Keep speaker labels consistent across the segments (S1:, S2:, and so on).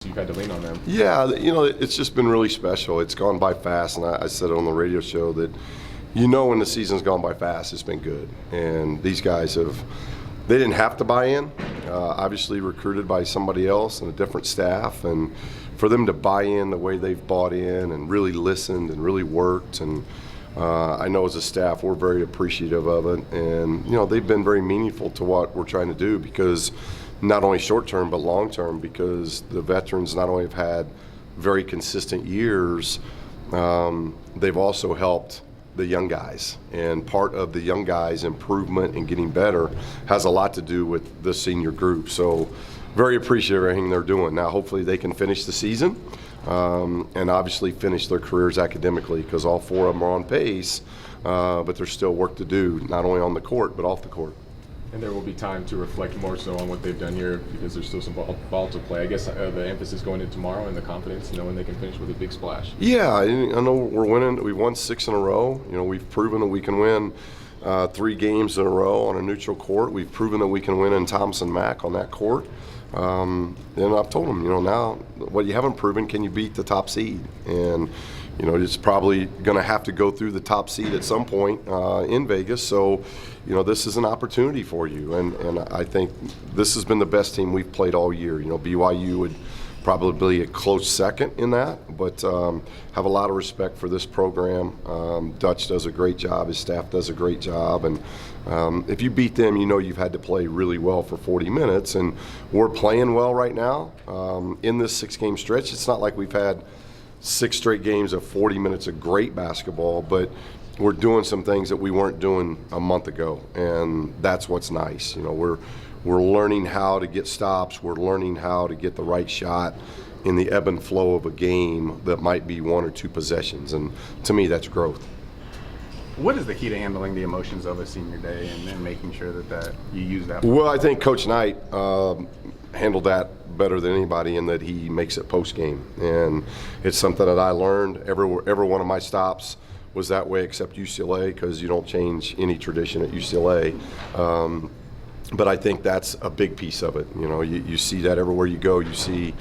S1: You've had to lean on them.
S2: Yeah, it's just been really special. It's gone by fast, and I said it on the radio show that when the season's gone by fast, it's been good. And these guys they didn't have to buy in, obviously recruited by somebody else and a different staff, and for them to buy in the way they've bought in and really listened and really worked, and I know as a staff we're very appreciative of it, and they've been very meaningful to what we're trying to do, because not only short term but long term, because the veterans not only have had very consistent years, they've also helped the young guys, and part of the young guys' improvement and getting better has a lot to do with the senior group. So very appreciative of everything they're doing. Now hopefully they can finish the season and obviously finish their careers academically, because all four of them are on pace, but there's still work to do, not only on the court but off the court.
S1: And there will be time to reflect more so on what they've done here, because there's still some ball to play. I guess the emphasis going into tomorrow and the confidence, knowing they can finish with a big splash.
S2: Yeah, I know we're winning. We've won 6 in a row. We've proven that we can win 3 games in a row on a neutral court. We've proven that we can win in Thompson Mack on that court. And I've told them, now what you haven't proven, can you beat the top seed? And it's probably going to have to go through the top seed at some point in Vegas. So, this is an opportunity for you. And I think this has been the best team we've played all year. BYU would probably be a close second in that, but have a lot of respect for this program. Dutch does a great job. His staff does a great job. And if you beat them, you've had to play really well for 40 minutes. And we're playing well right now in this 6-game stretch. It's not like we've had 6 straight games of 40 minutes of great basketball, but we're doing some things that we weren't doing a month ago, and that's what's nice. We're learning how to get stops. We're learning how to get the right shot in the ebb and flow of a game that might be 1 or 2 possessions, and to me, that's growth.
S3: What is the key to handling the emotions of a senior day and then making sure that you use that?
S2: Well, I think Coach Knight handled that better than anybody, in that he makes it post-game. And it's something that I learned. Every one of my stops was that way, except UCLA, because you don't change any tradition at UCLA. But I think that's a big piece of it. You see that everywhere you go. You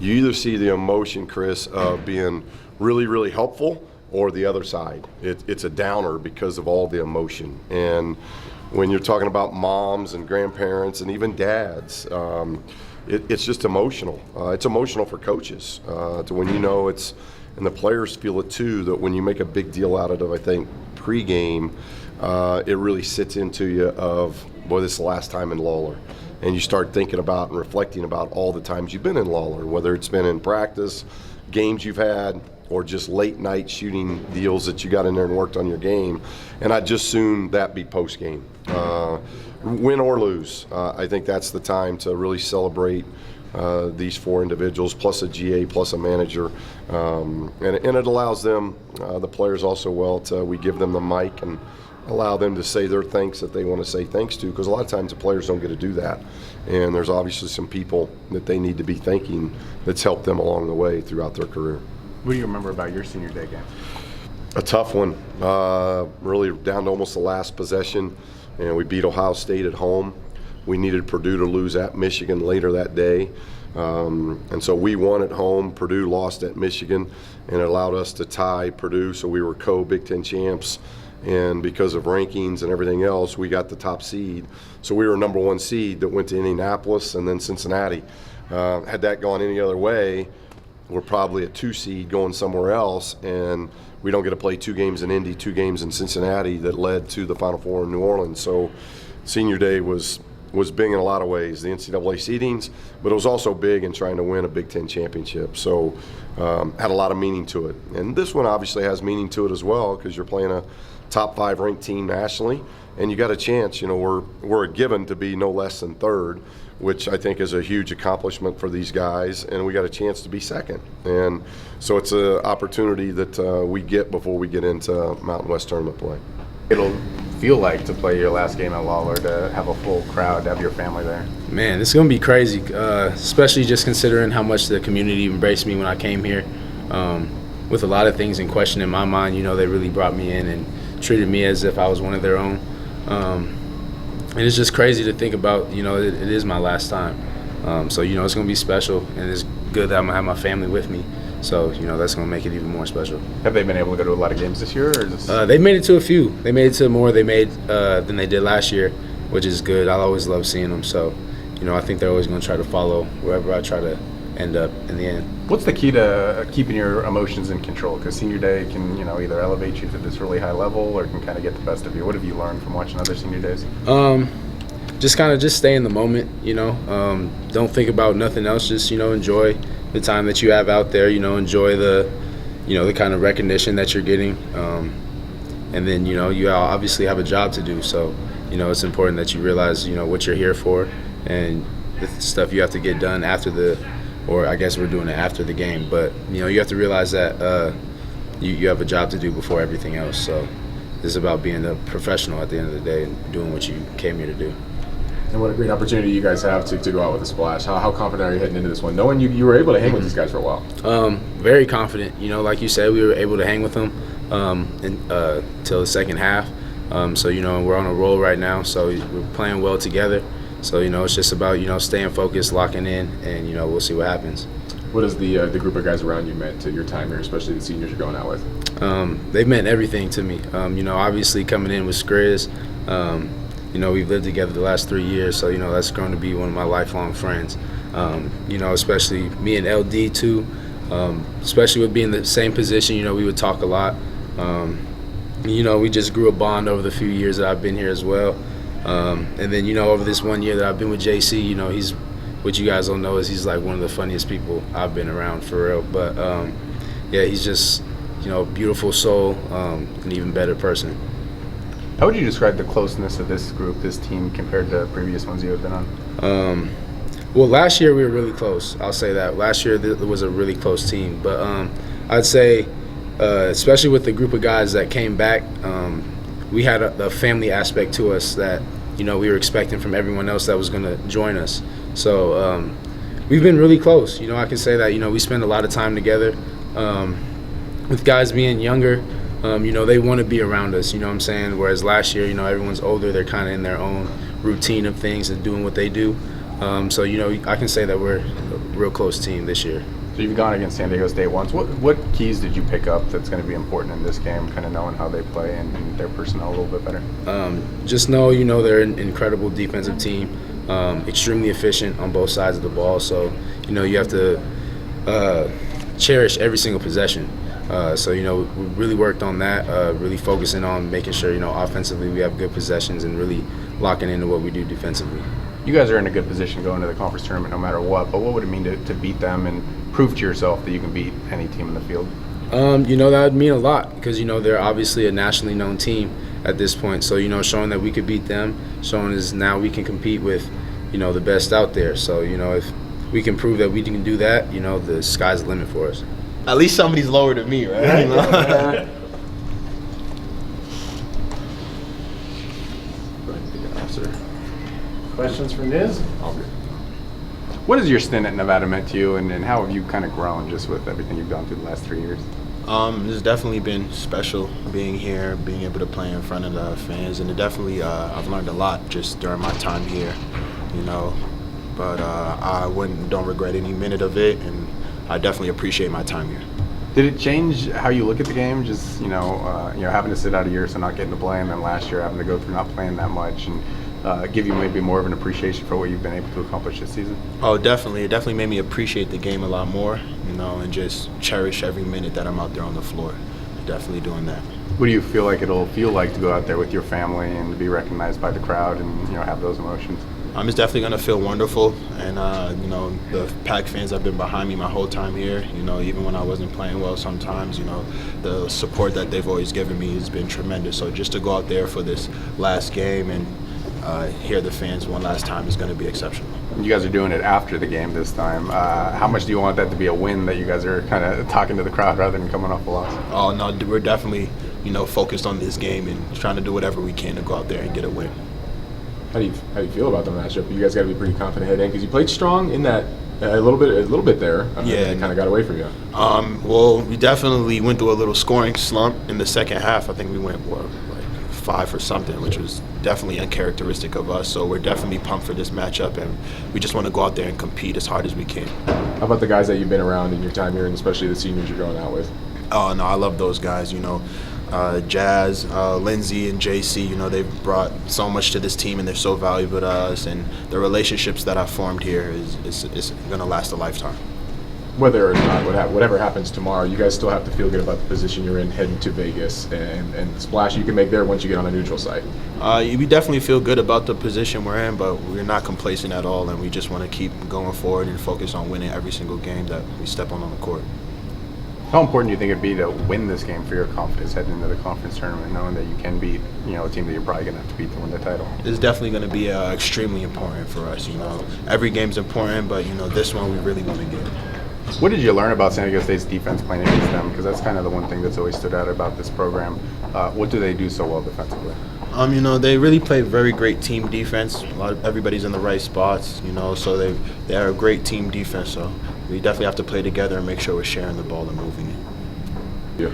S2: either see the emotion, Chris, of being really, really helpful, or the other side. It's a downer because of all the emotion. And when you're talking about moms and grandparents and even dads, it's just emotional. It's emotional for coaches to when it's, and the players feel it too, that when you make a big deal out of it, I think pregame, it really sits into you of, boy, this is the last time in Lawler. And you start thinking about and reflecting about all the times you've been in Lawler, whether it's been in practice, games you've had, or just late night shooting deals that you got in there and worked on your game. And I'd just soon that be post game. Win or lose, I think that's the time to really celebrate these 4 individuals, plus a GA, plus a manager. And it allows them, the players also, we give them the mic and allow them to say their thanks that they want to say thanks to, because a lot of times the players don't get to do that. And there's obviously some people that they need to be thanking that's helped them along the way throughout their career.
S3: What do you remember about your senior day game?
S2: A tough one, really down to almost the last possession, and we beat Ohio State at home. We needed Purdue to lose at Michigan later that day, and so we won at home. Purdue lost at Michigan, and it allowed us to tie Purdue, so we were co-Big Ten champs. And because of rankings and everything else, we got the top seed. So we were number 1 seed that went to Indianapolis and then Cincinnati. Had that gone any other way, we're probably a 2 seed going somewhere else, and we don't get to play 2 games in Indy, 2 games in Cincinnati that led to the Final Four in New Orleans. So senior day was big in a lot of ways, the NCAA seedings, but it was also big in trying to win a Big Ten championship. So had a lot of meaning to it. And this one obviously has meaning to it as well, because you're playing a top 5 ranked team nationally, and you got a chance. We're a given to be no less than 3rd, which I think is a huge accomplishment for these guys, and we got a chance to be 2nd. And so it's an opportunity that we get before we get into Mountain West tournament play.
S3: It'll feel like to play your last game at Lawler, to have a full crowd, to have your family there?
S4: Man, it's going to be crazy, especially just considering how much the community embraced me when I came here. With a lot of things in question in my mind, they really brought me in and treated me as if I was one of their own. And it's just crazy to think about, it is my last time. So, it's going to be special, and it's good that I'm gonna have my family with me. So, you know, that's gonna make it even more special.
S3: Have they been able to go to a lot of games this year, or just
S4: They made it to a few. They made it to more than they did last year, which is good. I always love seeing them. So, you know, I think they're always gonna try to follow wherever I try to end up in the end.
S3: what's the key to keeping your emotions in control? Because senior day can, you know, either elevate you to this really high level or can kind of get the best of you. What have you learned from watching other senior days?
S4: Just stay in the moment, you know. Don't think about nothing else. Just, you know, enjoy the time that you have out there. You know, enjoy the kind of recognition that you're getting. And then, you know, you obviously have a job to do. So, you know, it's important that you realize, you know, what you're here for and the stuff you have to get done or I guess we're doing it after the game. But, you know, you have to realize that you have a job to do before everything else. So it's about being a professional at the end of the day and doing what you came here to do.
S1: And what a great opportunity you guys have to go out with a splash. How confident are you heading into this one, knowing you were able to hang with these guys for a while?
S4: Very confident. You know, like you said, we were able to hang with them until the second half. So, you know, we're on a roll right now. So we're playing well together. So, you know, it's just about, you know, staying focused, locking in, and, you know, we'll see what happens.
S1: What has the group of guys around you meant to your time here, especially the seniors you're going out with?
S4: They've meant everything to me. You know, obviously coming in with Skriz, you know, we've lived together the last 3 years, so, you know, that's going to be one of my lifelong friends. You know, especially me and LD too, especially with being in the same position, you know, we would talk a lot. You know, we just grew a bond over the few years that I've been here as well. And then, you know, over this 1 year that I've been with JC, you know, what you guys don't know is he's like one of the funniest people I've been around for real. But, yeah, he's just, you know, a beautiful soul, an even better person.
S3: How would you describe the closeness of this group, this team, compared to previous ones you have been on?
S4: Well, last year we were really close. I'll say that. Last year it was a really close team. But I'd say, especially with the group of guys that came back, we had a family aspect to us that, you know, we were expecting from everyone else that was going to join us. So we've been really close. You know, I can say that, you know, we spend a lot of time together. With guys being younger, you know, they want to be around us, you know what I'm saying? Whereas last year, you know, everyone's older. They're kind of in their own routine of things and doing what they do. So, you know, I can say that we're a real close team this year.
S3: So you've gone against San Diego State once. What keys did you pick up that's going to be important in this game, kind of knowing how they play and their personnel a little bit better?
S4: Just know, you know, they're an incredible defensive team, extremely efficient on both sides of the ball. So, you know, you have to cherish every single possession. So, you know, we really worked on that, really focusing on making sure, you know, offensively we have good possessions and really locking into what we do defensively.
S3: You guys are in a good position going to the conference tournament no matter what, but what would it mean to beat them and prove to yourself that you can beat any team in the field?
S4: You know, that would mean a lot because, you know, they're obviously a nationally known team at this point. So, you know, showing that we could beat them, showing is now we can compete with, you know, the best out there. So, you know, if we can prove that we can do that, you know, the sky's the limit for us.
S5: At least somebody's lower than me, right?
S6: Questions for Niz?
S3: What has your stint at Nevada meant to you, and how have you kind of grown just with everything you've gone through the last 3 years?
S5: It's definitely been special being here, being able to play in front of the fans, and it definitely I've learned a lot just during my time here, you know. But I don't regret any minute of it, and I definitely appreciate my time here.
S3: Did it change how you look at the game? Just having to sit out a year, so not getting to play, and then last year having to go through not playing that much, and give you maybe more of an appreciation for what you've been able to accomplish this season?
S5: Oh, definitely. It definitely made me appreciate the game a lot more, you know, and just cherish every minute that I'm out there on the floor. Definitely doing that.
S3: What do you feel like it'll feel like to go out there with your family and to be recognized by the crowd and, you know, have those emotions?
S5: It's definitely going to feel wonderful, and you know, the Pac fans have been behind me my whole time here. You know, even when I wasn't playing well sometimes, you know, the support that they've always given me has been tremendous. So just to go out there for this last game and hear the fans one last time is going to be exceptional.
S3: You guys are doing it after the game this time. How much do you want that to be a win, that you guys are kind of talking to the crowd rather than coming off a loss?
S5: Oh, no, we're definitely, you know, focused on this game and trying to do whatever we can to go out there and get a win.
S1: How do you feel about the matchup? You guys got to be pretty confident heading in because you played strong in that a little bit there.
S5: Yeah,
S1: and kind of got away from you.
S5: Well, we definitely went through a little scoring slump in the second half. I think we went 5 for something, which was definitely uncharacteristic of us. So we're definitely pumped for this matchup, and we just want to go out there and compete as hard as we can.
S1: How about the guys that you've been around in your time here, and especially the seniors you're going out with?
S5: Oh, no, I love those guys, Jazz, Lindsey, and JC, they've brought so much to this team, and they're so valuable to us, and the relationships that I've formed here is going to last a lifetime.
S1: Whether or not whatever happens tomorrow, you guys still have to feel good about the position you're in heading to Vegas, and the splash you can make there once you get on a neutral site.
S5: We definitely feel good about the position we're in, but we're not complacent at all, and we just want to keep going forward and focus on winning every single game that we step on the court.
S3: How important do you think it'd be to win this game for your confidence heading into the conference tournament, knowing that you can beat, a team that you're probably going to have to beat to win the title?
S5: It's definitely going to be extremely important for us. Every game's important, but this one we really want to get.
S3: What did you learn about San Diego State's defense playing against them? Because that's kind of the one thing that's always stood out about this program. What do they do so well defensively?
S5: They really play very great team defense. Everybody's in the right spots, so they are a great team defense. So we definitely have to play together and make sure we're sharing the ball and moving it.
S1: Yeah.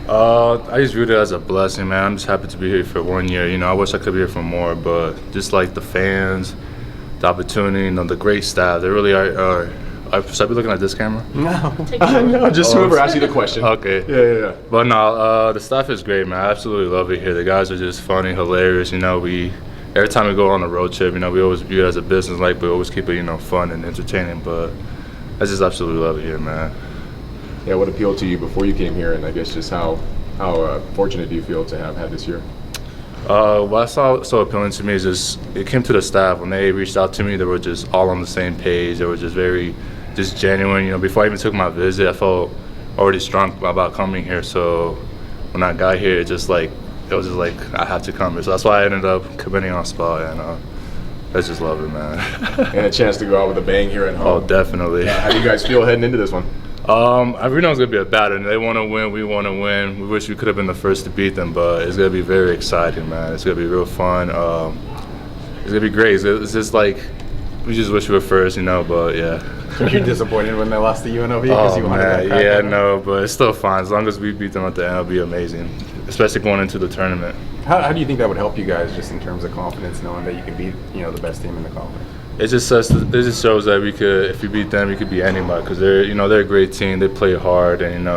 S6: I just viewed it as a blessing, man. I'm just happy to be here for 1 year. I wish I could be here for more, but just like the fans, the opportunity, the great staff, they really are. Should I be looking at this camera?
S1: No, just whoever asked you the question.
S6: Okay.
S1: Yeah.
S6: But no, the staff is great, man. I absolutely love it here. The guys are just funny, hilarious. Every time we go on a road trip, we always view it as a business, but we always keep it, fun and entertaining. But I just absolutely love it here, man.
S1: Yeah, what appealed to you before you came here, and I guess just how fortunate do you feel to have had this year?
S6: What I saw so appealing to me is just it came to the staff. When they reached out to me, they were just all on the same page. They were just very genuine. Before I even took my visit, I felt already strong about coming here. So when I got here, it was just like I have to come here. So that's why I ended up committing on spot, and I just love it, man.
S1: And a chance to go out with a bang here at home.
S6: Oh, definitely.
S1: How do you guys feel heading into this one?
S6: I really know it's going to be a battle. They want to win. We want to win. We wish we could have been the first to beat them, but it's going to be very exciting, man. It's going to be real fun. It's going to be great. It's just like we just wish we were first, but yeah.
S3: You're disappointed when they lost to UNLV because you wanted that back?
S6: Yeah, no, but it's still fine. As long as we beat them at the end, it'll be amazing, especially going into the tournament.
S3: How do you think that would help you guys just in terms of confidence, knowing that you can beat the best team in the conference?
S6: It just shows that if you beat them, you could beat anybody, because they're a great team. They play hard, and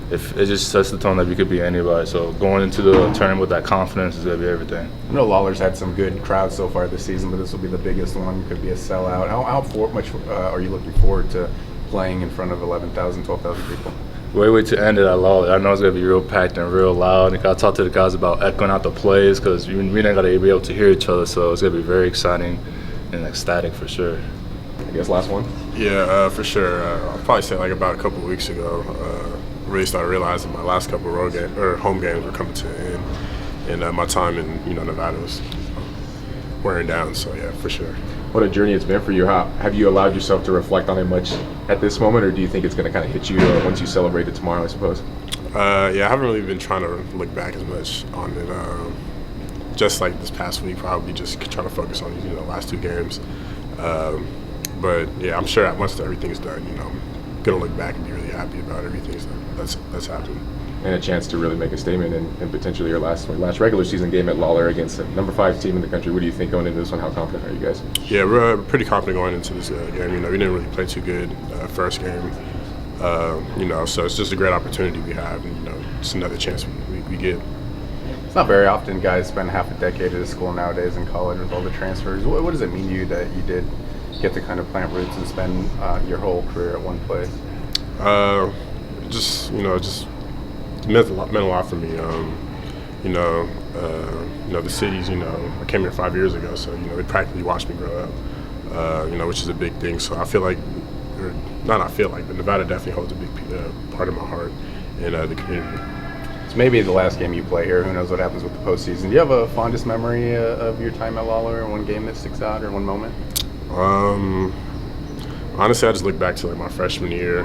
S6: if it just sets the tone that we could beat anybody. So going into the tournament with that confidence is gonna be everything.
S3: I know Lawler's had some good crowds so far this season, but this will be the biggest one. Could be a sellout. How much are you looking forward to playing in front of 11,000, 12,000 people?
S6: Wait to end it at Lawler. I know it's gonna be real packed and real loud. I talked to the guys about echoing out the plays, because we ain't gotta be able to hear each other. So it's gonna be very exciting and ecstatic for sure.
S1: I guess last one.
S7: Yeah, for sure. I'll probably say about a couple of weeks ago, really started realizing my last couple of home games were coming to an end, and my time in Nevada was wearing down. So yeah, for sure.
S1: What a journey it's been for you. Have you allowed yourself to reflect on it much at this moment, or do you think it's going to kind of hit you once you celebrate it tomorrow, I suppose?
S7: I haven't really been trying to look back as much on it. Just like this past week, probably just trying to focus on the last two games. But yeah, I'm sure once everything's done, I'm gonna look back and be really happy about everything that's happened.
S1: And a chance to really make a statement in potentially your last regular season game at Lawler against a number 5 team in the country. What do you think going into this one? How confident are you guys?
S7: Yeah, we're pretty confident going into this game. We didn't really play too good first game. So it's just a great opportunity we have, and it's another chance we get.
S3: It's not very often guys spend half a decade at a school nowadays in college with all the transfers. What does it mean to you that you did get to kind of plant roots and spend your whole career at one place?
S7: Just meant a lot for me. The cities. I came here 5 years ago, so they practically watched me grow up. Which is a big thing. So I feel like, but Nevada definitely holds a big part of my heart and the community.
S3: It's maybe the last game you play here. Who knows what happens with the postseason? Do you have a fondest memory of your time at Lawler, or one game that sticks out, or one moment?
S7: Honestly, I just look back to my freshman year.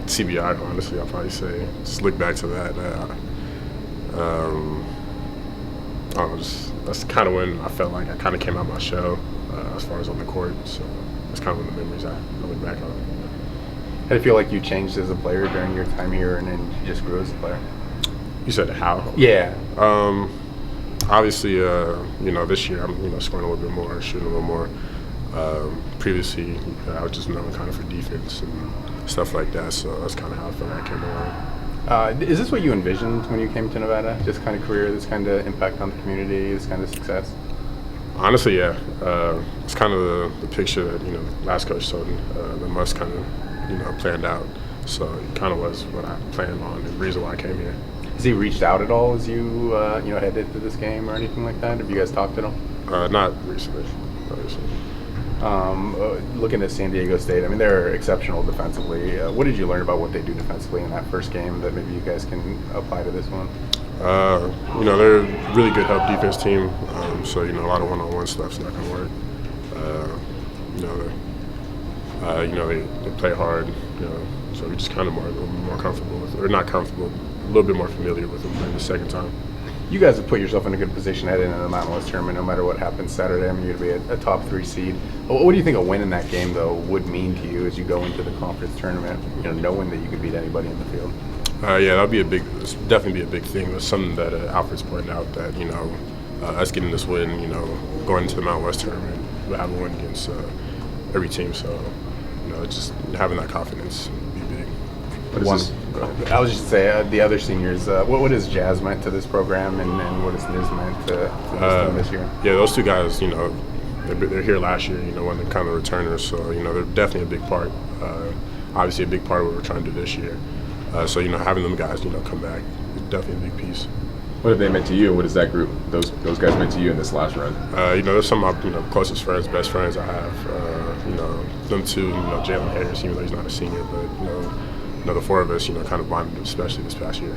S7: CBI, honestly, I'll probably say. Just look back to that. That's kind of when I felt like I kind of came out my shell as far as on the court. So that's kind of one of the memories I look back on.
S3: How do you feel like you changed as a player during your time here, and then you just grew as a player?
S7: You said how?
S3: Yeah.
S7: Obviously, this year I'm, scoring a little bit more, shooting a little more. Previously, I was just known kind of for defense and stuff like that, so that's kind of how I felt like I came along.
S3: Is this what you envisioned when you came to Nevada? This kind of career, this kind of impact on the community, this kind of success?
S7: Honestly, yeah. It's kind of the picture that, last coach told me, that must kind of, planned out. So it kind of was what I planned on and the reason why I came here.
S3: Has he reached out at all as you, headed to this game or anything like that? Have you guys talked at all?
S7: Not recently. Not recently.
S3: Looking at San Diego State, I mean, they're exceptional defensively. What did you learn about what they do defensively in that first game that maybe you guys can apply to this one?
S7: They're a really good help defense team. So, a lot of one-on-one stuff's not going to work. They play hard, so we just kind of a little more comfortable with, or not comfortable, a little bit more familiar with them than the second time.
S3: You guys have put yourself in a good position heading into the Mountain West tournament, no matter what happens Saturday. I mean, you're going to be a top 3 seed. What do you think a win in that game, though, would mean to you as you go into the conference tournament, knowing that you could beat anybody in the field?
S7: That'll be definitely be a big thing. It's something that Alfred's pointing out that, us getting this win, going into the Mountain West tournament, we'll have a win against every team. So, just having that confidence would be big.
S3: I was just saying, the other seniors, what has Jazz meant to this program and what has Niz meant to this team this year?
S7: Yeah, those two guys, they're here last year, one of the kind of returners. So, they're definitely a big part, obviously a big part of what we're trying to do this year. So, having them guys, come back is definitely a big piece.
S1: What have they meant to you? What has that group, those guys meant to you in this last run?
S7: They're some of my closest friends, best friends I have. Them two, Jalen Harris, even though he's not a senior, but, the 4 of us, kind of bonded, especially this past year.